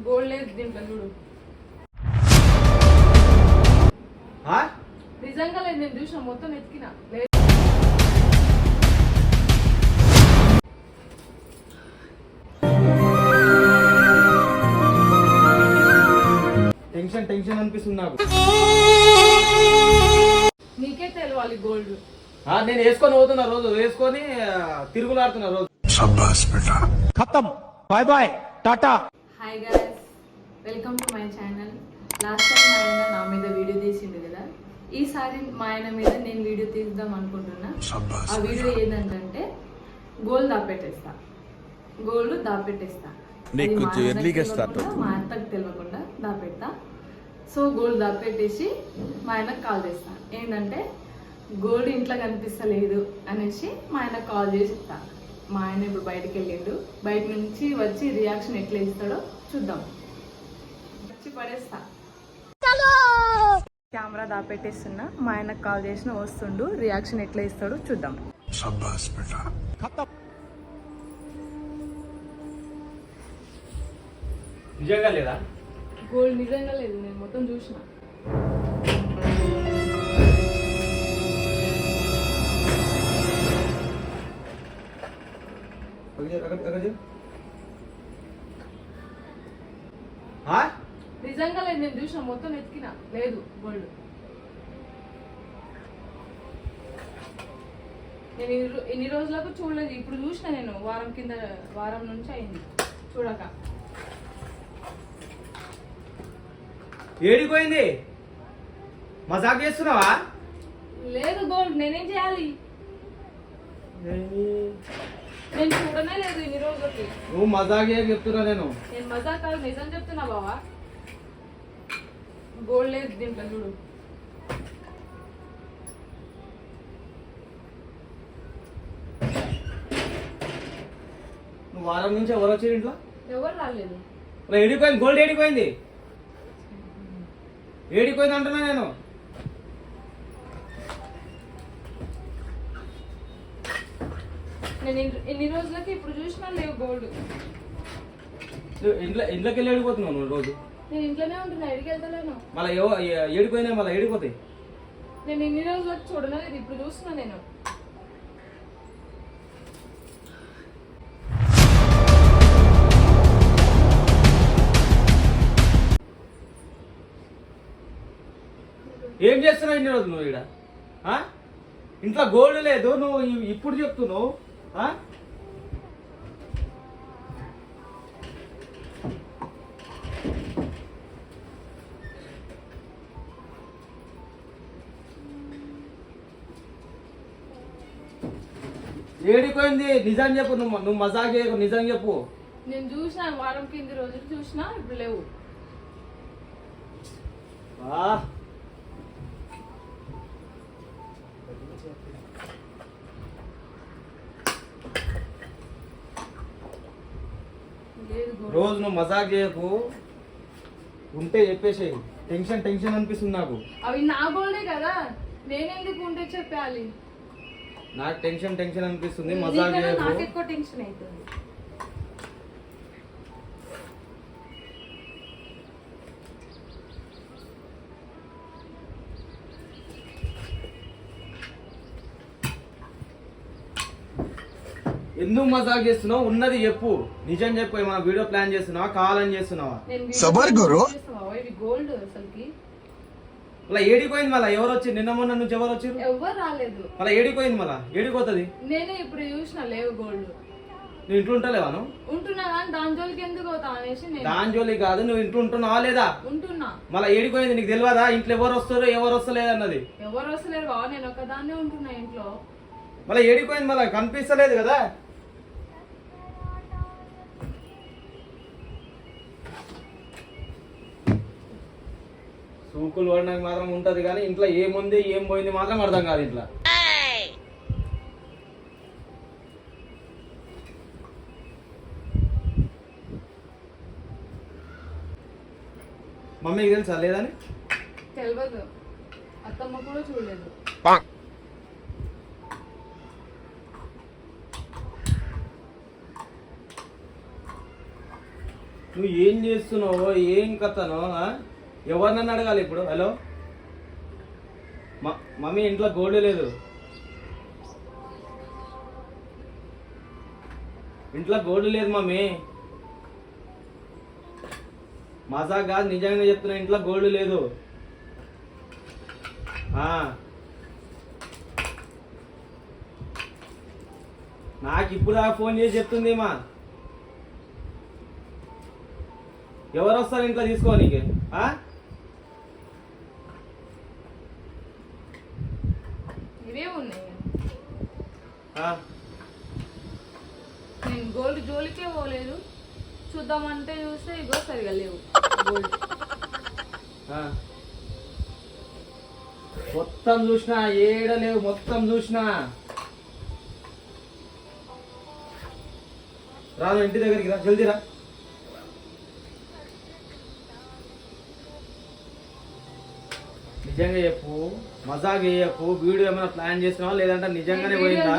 Gold లేదు దీంట్లో చూడు. నిజంగా లేదు, నేను చూసిన మొత్తం ఎత్తికినా లేదు. టెన్షన్ టెన్షన్ అనిపిస్తుంది నాకు. నీకే తెలియాలి గోల్డ్. నేను వేసుకొని పోతున్నా, రోజు వేసుకొని తిరుగులాడుతున్నా రోజు. ఖతం, bye bye, tata. Hi guys, welcome to my channel. Last time మా ఆయన నా మీద వీడియో తీసిండు కదా, ఈసారి మా ఆయన మీద నేను వీడియో తీద్దాం అనుకుంటున్నా. ఆ వీడియో ఏంటంటే గోల్డ్ దాపెట్టేస్తా, గోల్డ్ దాపెట్టేస్తా. మా అత్తకు తెలియకుండా దాపెడతా. సో గోల్డ్ దాపెట్టేసి మా ఆయనకు కాల్ చేస్తా. ఏంటంటే గోల్డ్ ఇంట్లో కనిపిస్తలేదు అనేసి మా ఆయనకు కాల్ చేసి ఇస్తా. మా ఆయన ఇప్పుడు బయటకు వెళ్ళిండు, బయట నుంచి వచ్చి రియాక్షన్ ఎట్లా ఇస్తాడో చూద్దాం. వచ్చి పడేస్తా, కెమెరా దాపెట్టేస్తున్నా. మా ఆయనకు కాల్ చేసిన వస్తుండు, రియాక్షన్ ఎట్లా ఇస్తాడో చూద్దాం. నిజంగా లేదా? గోల్డ్ నిజంగా లేదు, నేను మొత్తం చూసిన. నిజంగా లేదు, నేను చూసిన మొత్తం ఎత్తికినా లేదు గోల్డ్. నేను ఇన్ని రోజులకు చూడలేదు, ఇప్పుడు చూసిన. నేను వారం నుంచి అయింది చూడక. ఏడిపోయింది? మజాక్ చేస్తున్నావా? లేదు గోల్డ్, నేనేం చేయాలి? నేను చూడనే లేదు ఇన్ని రోజులకి. నువ్వు మజాక్ చెప్తున్నా. నేను మజాక్ కాదు, నిజం చెప్తున్నా బావా. గోల్డ్ లేదు దీంట్లో చూడు. నువ్వు వారం నుంచి ఎవరు వచ్చారు ఇంట్లో? ఎవరు రాలేదు. ఏడిపోయింది గోల్డ్? ఏడిపోయింది? ఏడిపోయింది అంటున్నా నేను. నేను ఇన్ని రోజులకి ఇప్పుడు చూసినా లేవు గోల్డ్. ఇంట్లోకి వెళ్ళి ఏడిపోతున్నావు నువ్వు రోజు? నేను ఇంట్లోనే ఉంటున్నా, ఎడికి వెళ్తలేను. మళ్ళీ ఏడిపోయినా మళ్ళీ ఏడిపోతాయి. నేను ఇన్ని రోజులకి చూడలేదు, ఇప్పుడు చూస్తున్నా నేను. ఏం చేస్తున్నావు ఇన్ని రోజులు నువ్వు ఇక్కడ? ఇంట్లో గోల్డ్ లేదు, నువ్వు ఇప్పుడు చెప్తున్నావు. ఏడిపోయింది? నిజం చెప్పు. నువ్వు మజాక్ చేయకు, నిజం చెప్పు. నేను చూసిన వారం కింది రోజులు చూసినా, ఇప్పుడు లేవు. రోజు నువ్వు మజాక్ చేయకు, ఉంటే చెప్పేసేయి. టెన్షన్ టెన్షన్ అనిపిస్తుంది నాకు. అవి నా గోల్డే కదా, నేనెందుకు ఉంటే చెప్పాలి? నాకు టెన్షన్ టెన్షన్ అనిపిస్తుంది. మజాక్ చేయకు. నాకు ఎక్కువ టెన్షన్ అవుతుంది. ఎందుకు మజాక్ చేస్తున్నావు? ఉన్నది చెప్పు, నిజం చెప్పు. ఏమైనా వీడియో ప్లాన్ చేస్తున్నావా? కావాలని చేస్తున్నావా? గోల్డ్ అసలుకి మళ్ళీ ఏడిపోయింది. మళ్ళీ ఎవరు వచ్చి నిన్న మొన్న నుంచి ఎవరు వచ్చారు? ఎవరు రాలేదు. మళ్ళీ ఏడిపోయింది. మళ్ళీ ఏడిపోతుంది. నేనే ఇప్పుడు చూసిన లేవు గోల్డ్. నువ్వు ఇంట్లో ఉంటలేవా? నువ్వు ఉంటున్నా కానీ దాని జోలికి ఎందుకు అవుతా అనేసి. దాని జోలికి కాదు, నువ్వు ఇంట్లో ఉంటున్నావా లేదా? ఉంటున్నా. మళ్ళీ ఏడిపోయింది. నీకు తెలియదా ఇంట్లో ఎవరు వస్తారు ఎవరు వస్తలేదు అన్నది? ఎవరు వస్తలేరు బావ, నేను ఒకదాన్నే ఉంటున్నా ఇంట్లో. మళ్ళీ ఏడిపోయింది. మళ్ళీ కనిపిస్తలేదు కదా. సూకులు పడడానికి మాత్రం ఉంటది కానీ ఇంట్లో ఏముంది ఏం పోయింది మాత్రం అర్థం కాదు ఇంట్లో. మమ్మీకి తెలుసా లేదని? తెలియదు, అత్తమ్మ కూడా చూడలేదు. నువ్వు ఏం చేస్తున్నావో ఏం కథనో ఎవరినన్ను అడగాలి ఇప్పుడు? హలో మమ్మీ, ఇంట్లో గోల్డ్ లేదు, ఇంట్లో గోల్డ్ లేదు మమ్మీ. మజాక్ కాదు, నిజంగానే చెప్తున్నా, ఇంట్లో గోల్డ్ లేదు. నాకు ఇప్పుడు ఫోన్ చేసి చెప్తుంది మా, ఎవరు వస్తారు ఇంట్లో తీసుకోనికి? ఇవే ఉన్నాయి. నేను గోల్డ్ జోలికే పోలేదు, చూద్దామంటే చూస్తే ఇగో సరిగా లేవు గోల్డ్. మొత్తం చూసినా ఏడలేవు, మొత్తం చూసినా. రాను ఇంటి దగ్గరికి రా, జల్దీ రా. నిజంగా చెప్పు, మజాక్ చేయకు. వీడియో ఏమైనా ప్లాన్ చేసినావా లేదంటే నిజంగానే పోయిందా?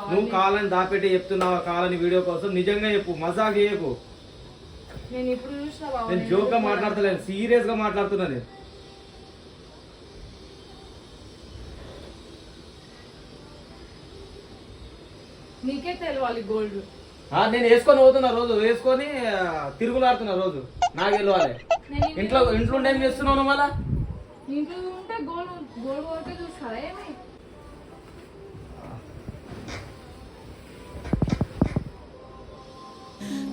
నువ్వు కావాలని దాపెట్టి చెప్తున్నావా? కావాలని వీడియో కోసం? నిజంగా చెప్పు, మజాక్ చేయకు. నేను జోక్ గా మాట్లాడతలేను, సీరియస్ గా మాట్లాడుతున్నా. నేను నీకే తెలియాలి గోల్డ్. నేను వేసుకొని పోతున్నా, రోజు వేసుకొని తిరుగులాడుతున్నా, రోజు నాకు వెళ్ళాలి. ఇంట్లో ఉంటే ఏం చేస్తున్నావు మళ్ళా? ఇంట్లో ఉంటే గోల్డ్ గోల్డ్ వరకే చూస్తారా ఏమి?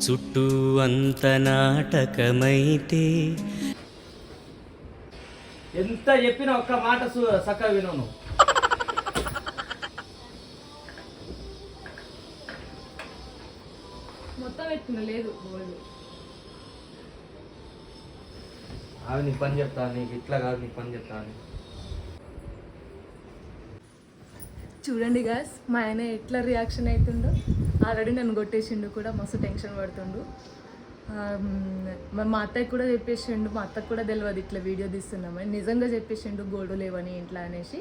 చుట్టూ అంత నాటకమైతే ఎంత చెప్పినా ఒక్క మాట చక్కగా వినవు. మొత్తం ఎత్తున లేదు గోల్డ్. అవి నీ పని చెప్తా, నీకు ఇట్లా కాదు, నీ పని చెప్తా. చూడండి గాస్, మా ఆయన ఎట్లా రియాక్షన్ అవుతుండో. ఆల్రెడీ నన్ను కొట్టేసిండు కూడా, మస్తు టెన్షన్ పడుతుండు. మా అత్తయ్య కూడా చెప్పేసిండు, మా అత్తకు కూడా తెలియదు ఇట్లా వీడియో తీస్తున్నామని. నిజంగా చెప్పేసిండు గోల్డ్ లేవని ఇంట్లో అనేసి.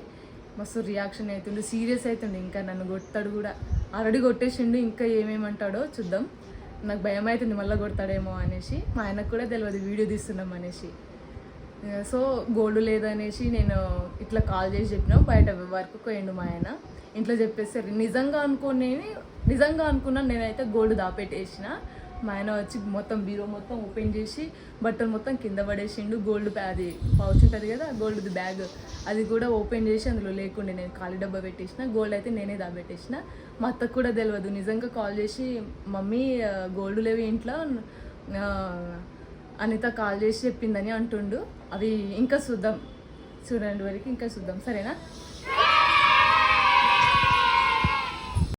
మస్తు రియాక్షన్ అవుతుండు, సీరియస్ అవుతుండు. ఇంకా నన్ను కొడతాడు కూడా, ఆల్రెడీ కొట్టేసిండు. ఇంకా ఏమేమంటాడో చూద్దాం. నాకు భయం అవుతుంది మళ్ళీ కొడతాడేమో అనేసి. మా ఆయనకు కూడా తెలియదు వీడియో తీస్తున్నాం అనేసి. సో గోల్డ్ లేదనేసి నేను ఇట్లా కాల్ చేసి చెప్పినా. బయట వర్క్ పోయిండు మా ఆయన. ఇంట్లో చెప్పేసారు. నిజంగా అనుకున్నాను నేనైతే గోల్డ్ దాపెట్టేసిన. మా ఆయన వచ్చి మొత్తం బీరో మొత్తం ఓపెన్ చేసి బట్టలు మొత్తం కింద పడేసిండు. గోల్డ్ అది పౌచ్ ఉంటుంది కదా, గోల్డ్ బ్యాగ్, అది కూడా ఓపెన్ చేసి అందులో లేకుండే నేను ఖాళీ డబ్బా పెట్టేసిన. గోల్డ్ అయితే నేనే దాపెట్టేసిన. మా అత్తకు కూడా తెలియదు. నిజంగా కాల్ చేసి మమ్మీ గోల్డ్ లేవు ఇంట్లో, అనిత కాల్ చేసి చెప్పిందని అంటుండు. అవి ఇంకా చూద్దాం, చూడండి వరకు ఇంకా చూద్దాం, సరేనా?